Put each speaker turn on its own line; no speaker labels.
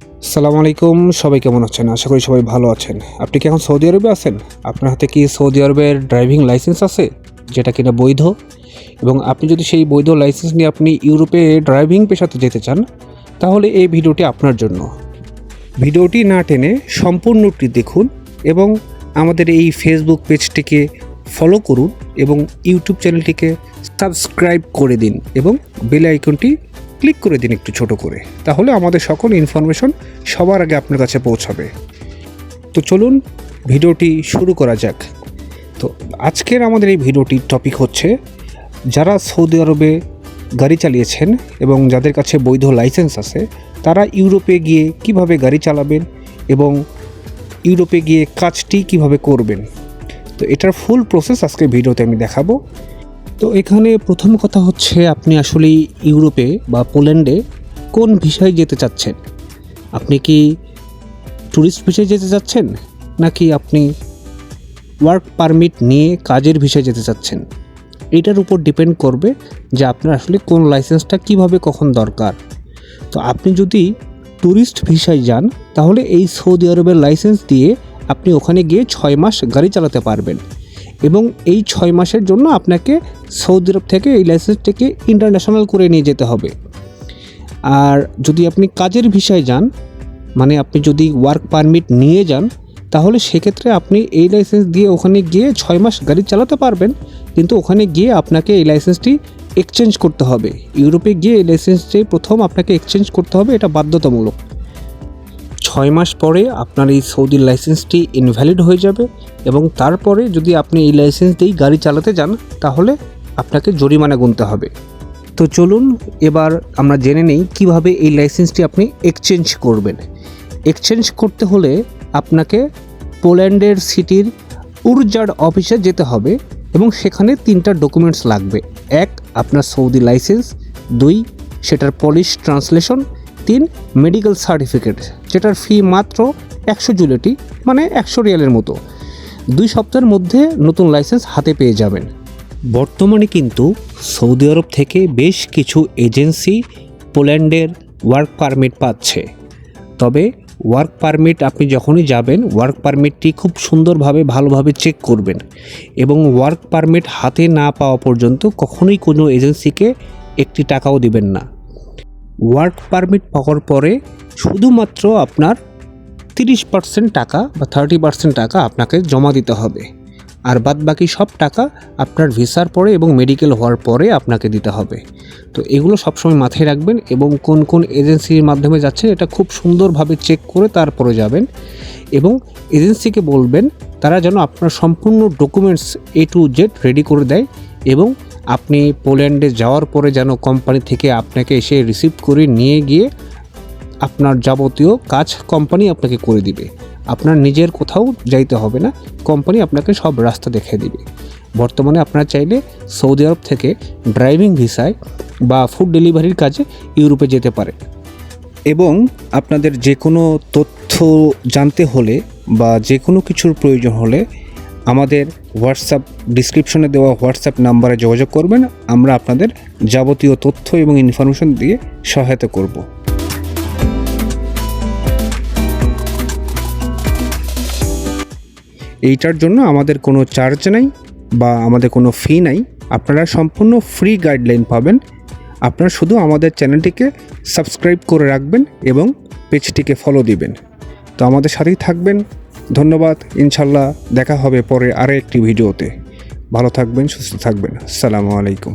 আসসালামু আলাইকুম, সবাই কেমন আছেন? আশা করি সবাই ভালো আছেন। আপনি কি এখন সৌদি আরবে আছেন? আপনার হাতে কি সৌদি আরবের ড্রাইভিং লাইসেন্স আছে, যেটা কিনা বৈধ? এবং আপনি যদি সেই বৈধ লাইসেন্স নিয়ে আপনি ইউরোপে ড্রাইভিং পেশাতে যেতে চান, তাহলে এই ভিডিওটি আপনার জন্য। ভিডিওটি না টেনে সম্পূর্ণটি দেখুন এবং আমাদের এই ফেসবুক পেজটিকে ফলো করুন এবং ইউটিউব চ্যানেলটিকে সাবস্ক্রাইব করে দিন এবং বেল আইকনটি ক্লিক করে দিন একটু ছোট করে, তাহলে আমাদের সকল ইনফরমেশন সবার আগে আপনার কাছে পৌঁছাবে। তো চলুন ভিডিওটি শুরু করা যাক। তো আজকের আমাদের এই ভিডিওটির টপিক হচ্ছে, যারা সৌদি আরবে গাড়ি চালিয়েছেন এবং যাদের কাছে বৈধ লাইসেন্স আছে, তারা ইউরোপে গিয়ে কিভাবে গাড়ি চালাবেন এবং ইউরোপে গিয়ে কাজটি কিভাবে করবেন। তো এটার ফুল প্রসেস আজকে ভিডিওতে আমি দেখাবো। তো এখানে প্রথম কথা হচ্ছে, আপনি আসলে ইউরোপে বা পোল্যান্ডে কোন ভিসায় যেতে চাচ্ছেন? আপনি কি ট্যুরিস্ট ভিসায় যেতে চাচ্ছেন, নাকি আপনি ওয়ার্ক পারমিট নিয়ে কাজের ভিসায় যেতে চাচ্ছেন? এটার উপর ডিপেন্ড করবে যে আপনার আসলে কোন লাইসেন্সটা কিভাবে কখন দরকার। তো আপনি যদি ট্যুরিস্ট ভিসায় যান, তাহলে এই সৌদি আরবের লাইসেন্স দিয়ে আপনি ওখানে গিয়ে 6 মাস গাড়ি চালাতে পারবেন এবং এই 6 মাসের জন্য আপনাকে সৌদি আরব থেকে এই লাইসেন্সটাকে ইন্টারন্যাশনাল করে নিয়ে যেতে হবে। আর যদি আপনি কাজের ভিসায় যান, মানে আপনি যদি ওয়ার্ক পারমিট নিয়ে যান, তাহলে সেক্ষেত্রে আপনি এই লাইসেন্স দিয়ে ওখানে গিয়ে 6 মাস গাড়ি চালাতে পারবেন, কিন্তু ওখানে গিয়ে আপনাকে এই লাইসেন্সটি এক্সচেঞ্জ করতে হবে। ইউরোপে গিয়ে এই লাইসেন্সটি প্রথম আপনাকে এক্সচেঞ্জ করতে হবে, এটা বাধ্যতামূলক। 6 মাস পরে আপনার এই সৌদির লাইসেন্সটি ইনভ্যালিড হয়ে যাবে এবং তারপরে যদি আপনি এই লাইসেন্স দিয়েই গাড়ি চালাতে যান, তাহলে আপনাকে জরিমানা গুনতে হবে। তো চলুন এবার আমরা জেনে নেই কিভাবে এই লাইসেন্সটি আপনি এক্সচেঞ্জ করবেন। এক্সচেঞ্জ করতে হলে আপনাকে পোল্যান্ডের সিটির উরজাড অফিসে যেতে হবে এবং সেখানে 3টা ডকুমেন্টস লাগবে। 1, আপনার সৌদি লাইসেন্স। 2, সেটার পলিশ ট্রান্সলেশন। 3, মেডিকেল সার্টিফিকেট, যেটার ফি মাত্র 100 জুলেটি, মানে 100 রিয়ালের মতো। 2 সপ্তাহের মধ্যে নতুন লাইসেন্স হাতে পেয়ে যাবেন। বর্তমানে কিন্তু সৌদি আরব থেকে বেশ কিছু এজেন্সি পোল্যান্ডের ওয়ার্ক পারমিট পাচ্ছে। তবে ওয়ার্ক পারমিট আপনি যখনই যাবেন, ওয়ার্ক পারমিটটি খুব সুন্দরভাবে ভালোভাবে চেক করবেন এবং ওয়ার্ক পারমিট হাতে না পাওয়া পর্যন্ত কখনোই কোনো এজেন্সিকে একটি টাকাও দিবেন না। ওয়ার্ক পারমিট পাওয়ার পরে শুধুমাত্র আপনার 30% টাকা বা 30% টাকা আপনাকে জমা দিতে হবে, আর বাদ বাকি সব টাকা আপনার ভিসার পরে এবং মেডিকেল হওয়ার পরে আপনাকে দিতে হবে। তো এগুলো সবসময় মাথায় রাখবেন এবং কোন কোন এজেন্সির মাধ্যমে যাচ্ছেন এটা খুব সুন্দরভাবে চেক করে তারপরে যাবেন এবং এজেন্সিকে বলবেন তারা যেন আপনার সম্পূর্ণ documents A to Z ready করে দেয় এবং আপনি পোল্যান্ডে যাওয়ার পরে যেন কোম্পানি থেকে আপনাকে এসে রিসিভ করে নিয়ে গিয়ে আপনার যাবতীয় কাজ কোম্পানি আপনাকে করে দিবে। আপনার নিজের কোথাও যাইতে হবে না, কোম্পানি আপনাকে সব রাস্তা দেখিয়ে দিবে। বর্তমানে আপনারা চাইলে সৌদি আরব থেকে ড্রাইভিং ভিসায় বা ফুড ডেলিভারির কাজে ইউরোপে যেতে পারে। এবং আপনাদের যে কোনো তথ্য জানতে হলে বা যে কোনো কিছুর প্রয়োজন হলে আমাদের হোয়াটসঅ্যাপ ডিসক্রিপশনে দেওয়া হোয়াটসঅ্যাপ নাম্বারে যোগাযোগ করবেন। আমরা আপনাদের যাবতীয় তথ্য এবং ইনফরমেশন দিয়ে সহায়তা করব। এইটার জন্য আমাদের কোনো চার্জ নাই বা আমাদের কোনো ফি নাই। আপনারা সম্পূর্ণ ফ্রি গাইডলাইন পাবেন। আপনারা শুধু আমাদের চ্যানেলটিকে সাবস্ক্রাইব করে রাখবেন এবং পেজটিকে ফলো দিবেন। তো আমাদের সাথেই থাকবেন। ধন্যবাদ। ইনশাল্লাহ দেখা হবে পরে আরও একটি ভিডিওতে। ভালো থাকবেন, সুস্থ থাকবেন। আসসালামু আলাইকুম।